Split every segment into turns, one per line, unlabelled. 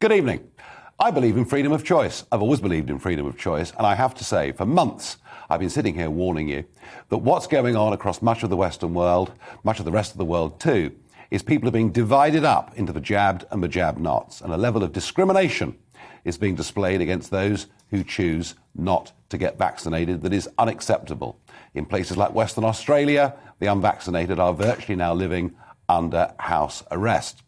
Good evening. I believe in freedom of choice. I've always believed in freedom of choice, and I have to say, for months, I've been sitting here warning you that what's going on across much of the Western world, much of the rest of the world too, is people are being divided up into the jabbed and the jab-nots, and a level of discrimination is being displayed against those who choose not to get vaccinated that is unacceptable. In places like Western Australia, the unvaccinated are virtually now living under house arrest.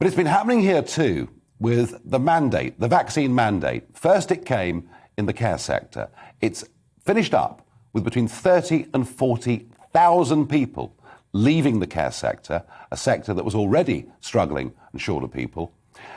But it's been happening here too with the mandate, the vaccine mandate. First it came in the care sector. It's finished up with between 30 and 40,000 people leaving the care sector, a sector that was already struggling and short of people.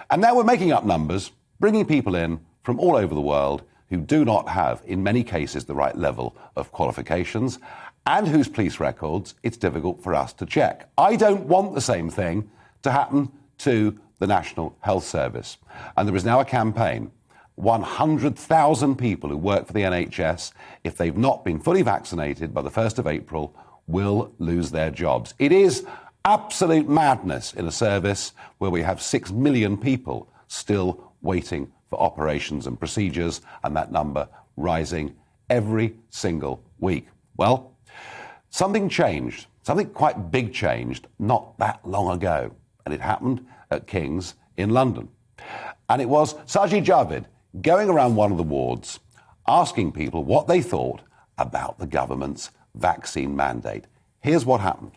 And now we're making up numbers, bringing people in from all over the world who do not have, in many cases, the right level of qualifications and whose police records it's difficult for us to check. I don't want the same thing to happen to the National Health Service. And there is now a campaign. 100,000 people who work for the NHS, if they've not been fully vaccinated by the 1st of April, will lose their jobs. It is absolute madness in a service where we have 6 million people still waiting for operations and procedures, and that number rising every single week. Well, something changed, something quite big changed not that long ago, and it happened at King's in London. And it was Sajid Javid going around one of the wards asking people what they thought about the government's vaccine mandate. Here's what happened.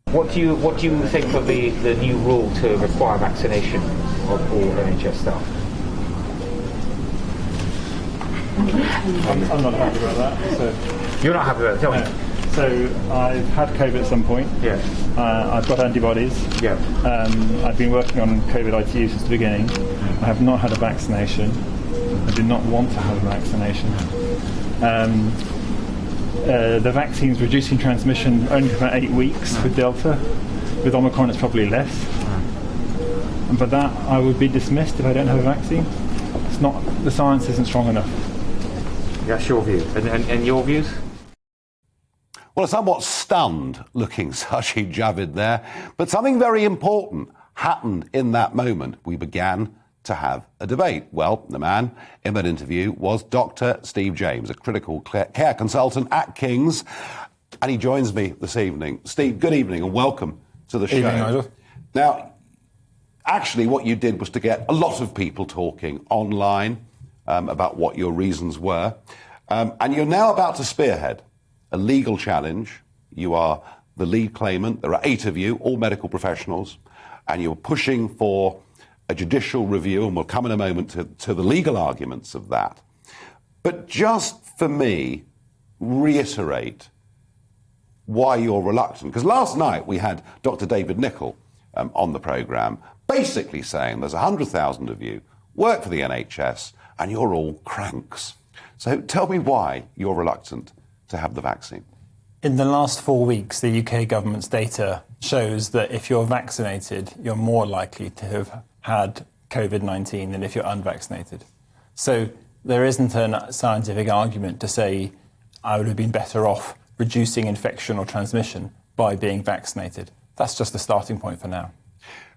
What do you think of the new rule to require vaccination of all NHS staff?
I'm not happy about that. So,
you're not happy about it? Tell me.
So I've had COVID at some point.
Yeah.
I've got antibodies.
Yeah.
I've been working on COVID ITU since the beginning. I have not had a vaccination. I did not want to have a vaccination. The vaccine's reducing transmission only for about 8 weeks with Delta. With Omicron, it's probably less. But that I would be dismissed if I don't have a vaccine. It's not. The science isn't strong enough.
That's your view. And your views?
Well, a somewhat stunned looking Sajid Javid there, but something very important happened in that moment. We began to have a debate. Well, the man in that interview was Dr. Steve James, a critical care consultant at King's, and he joins me this evening. Steve, good evening and welcome to the show.
Evening, Nigel.
Now, actually what you did was to get a lot of people talking online about what your reasons were, and you're now about to spearhead a legal challenge. You are the lead claimant. There are 8 of you, all medical professionals, and you're pushing for a judicial review, and we'll come in a moment to the legal arguments of that. But just for me, reiterate why you're reluctant. Because last night we had Dr. David Nichol on the programme, basically saying there's 100,000 of you work for the NHS and you're all cranks. So tell me why you're reluctant to have the vaccine.
In the last 4 weeks, the UK government's data shows that if you're vaccinated, you're more likely to have had COVID-19 than if you're unvaccinated. So there isn't a scientific argument to say I would have been better off reducing infection or transmission by being vaccinated. That's just the starting point for now.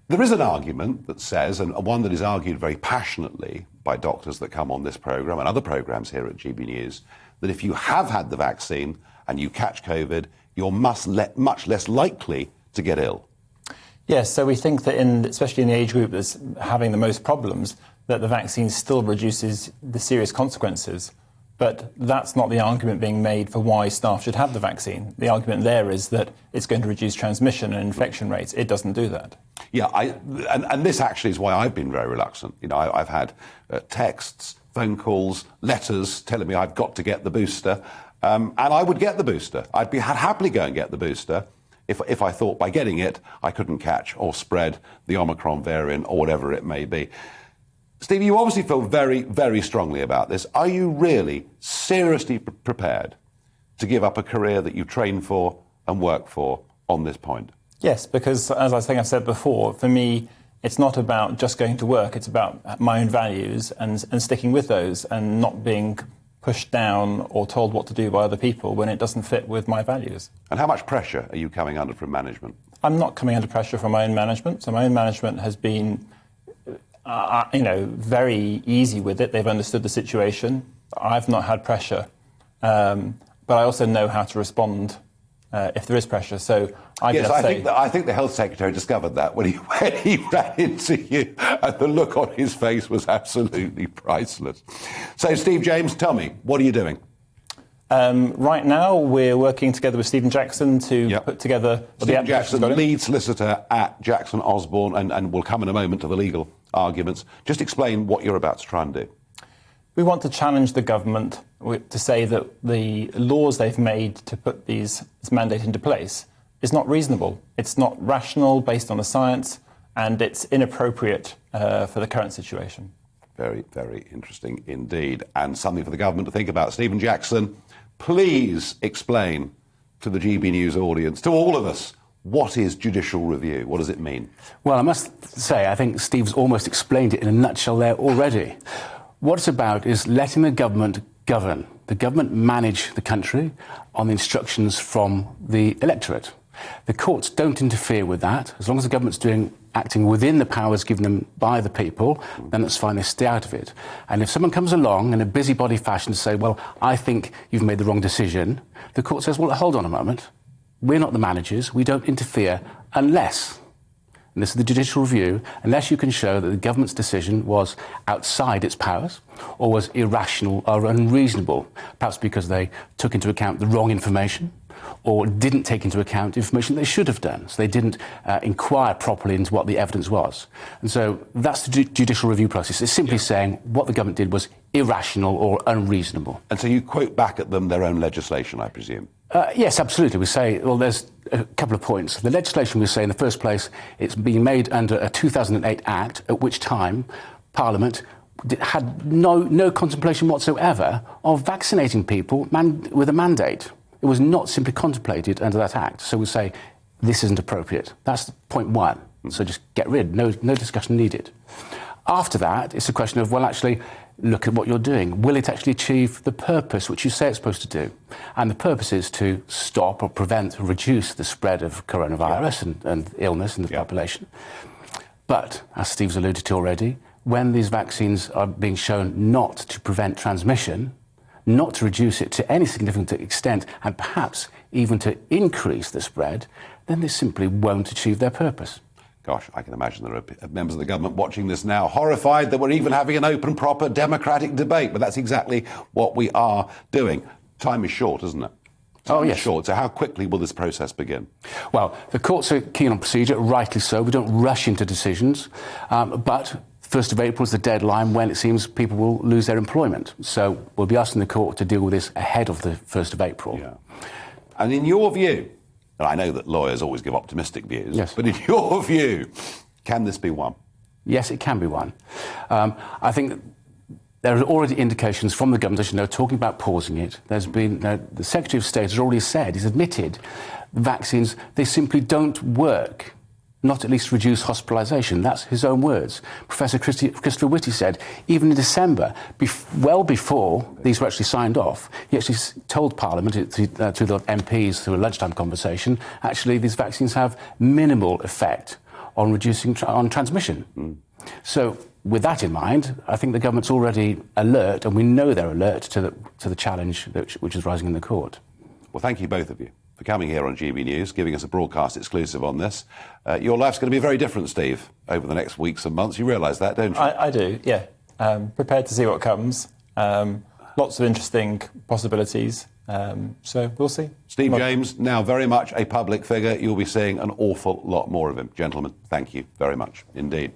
There is an argument that says, and one that is argued very passionately by doctors that come on this programme and other programmes here at GBNews, that if you have had the vaccine and you catch COVID, you're much less likely to get ill.
Yes, so we think that especially in the age group that's having the most problems, that the vaccine still reduces the serious consequences. But that's not the argument being made for why staff should have the vaccine. The argument there is that it's going to reduce transmission and infection rates. It doesn't do that. Yeah,
and this actually is why I've been very reluctant. You know, I've had texts, phone calls, letters telling me I've got to get the booster, and I would get the booster. I'd happily go and get the booster if I thought by getting it I couldn't catch or spread the Omicron variant or whatever it may be. Steve, you obviously feel very, very strongly about this. Are you really seriously prepared to give up a career that you train for and work for on this point?
Yes, because as I think I've said before, for me, it's not about just going to work. It's about my own values and sticking with those and not being pushed down or told what to do by other people when it doesn't fit with my values.
And how much pressure are you coming under from management?
I'm not coming under pressure from my own management. So my own management has been very easy with it. They've understood the situation. I've not had pressure, but I also know how to respond if there is pressure. So I
think the health secretary discovered that when he ran into you, and the look on his face was absolutely priceless. So, Steve James, tell me, what are you doing?
Right now, we're working together with Stephen Jackson to put together...
Stephen Jackson, lead solicitor at Jackson Osborne, and we'll come in a moment to the legal arguments. Just explain what you're about to try and do.
We want to challenge the government to say that the laws they've made to put this mandate into place is not reasonable. It's not rational, based on the science, and it's inappropriate for the current situation.
Very, very interesting indeed, and something for the government to think about. Stephen Jackson, please explain to the GB News audience, to all of us, what is judicial review? What does it mean?
Well, I must say, I think Steve's almost explained it in a nutshell there already. What it's about is letting the government govern, the government manage the country on the instructions from the electorate. The courts don't interfere with that. As long as the government's acting within the powers given them by the people, then that's fine, they stay out of it. And if someone comes along in a busybody fashion to say, well, I think you've made the wrong decision, the court says, well, hold on a moment. We're not the managers. We don't interfere unless, and this is the judicial review, unless you can show that the government's decision was outside its powers or was irrational or unreasonable, perhaps because they took into account the wrong information or didn't take into account information they should have done. So they didn't inquire properly into what the evidence was. And so that's the judicial review process. It's simply saying what the government did was irrational or unreasonable.
And so you quote back at them their own legislation, I presume?
Yes, absolutely. We say, well, there's a couple of points. The legislation, we say, in the first place, it's being made under a 2008 Act, at which time Parliament had no contemplation whatsoever of vaccinating people with a mandate. It was not simply contemplated under that Act. So we say, this isn't appropriate. That's point one. So just get rid, no discussion needed. After that, it's a question of, well, actually, look at what you're doing. Will it actually achieve the purpose which you say it's supposed to do? And the purpose is to stop or prevent or reduce the spread of coronavirus and illness in the population. But, as Steve's alluded to already, when these vaccines are being shown not to prevent transmission, not to reduce it to any significant extent, and perhaps even to increase the spread, then they simply won't achieve their purpose.
Gosh, I can imagine there are members of the government watching this now, horrified that we're even having an open, proper, democratic debate. But that's exactly what we are doing. Time is short, isn't it? Time is short. So how quickly will this process begin?
Well, the courts are keen on procedure, rightly so. We don't rush into decisions. But 1st of April is the deadline when it seems people will lose their employment. So we'll be asking the court to deal with this ahead of the 1st of April.
Yeah. And in your view, and I know that lawyers always give optimistic views, but in your view, can this be won?
Yes, it can be won. I think there are already indications from the government, as you know, talking about pausing it. There's been, the Secretary of State has already said, he's admitted, vaccines, they simply don't work, not at least reduce hospitalisation. That's his own words. Professor Christopher Whitty said, even in December, well before these were actually signed off, he actually told Parliament, to the MPs through a lunchtime conversation, actually these vaccines have minimal effect on reducing on transmission. So with that in mind, I think the government's already alert, and we know they're alert to the challenge which is rising in the court.
Well, thank you, both of you, for coming here on GB News, giving us a broadcast exclusive on this. Your life's going to be very different, Steve, over the next weeks and months. You realise that, don't you?
I do, yeah. Prepared to see what comes. Lots of interesting possibilities. So we'll see.
Steve James, now very much a public figure. You'll be seeing an awful lot more of him. Gentlemen, thank you very much indeed.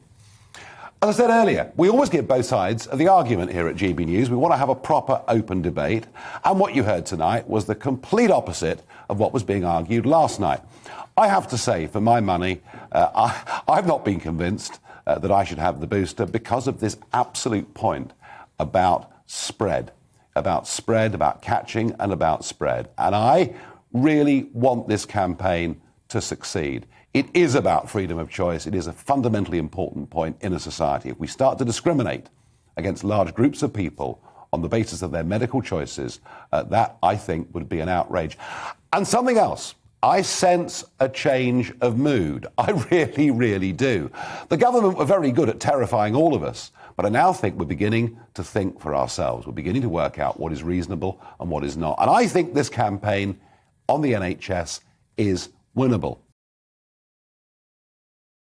As I said earlier, we always give both sides of the argument here at GB News. We want to have a proper, open debate. And what you heard tonight was the complete opposite of what was being argued last night. I have to say, for my money, I've not been convinced that I should have the booster because of this absolute point about spread, about catching and about spread. And I really want this campaign to succeed. It is about freedom of choice. It is a fundamentally important point in a society. If we start to discriminate against large groups of people on the basis of their medical choices, that, I think, would be an outrage. And something else I sense a change of mood. I really, really do. The government were very good at terrifying all of us, but I now think we're beginning to think for ourselves. We're beginning to work out what is reasonable and what is not. And I think this campaign on the NHS is winnable.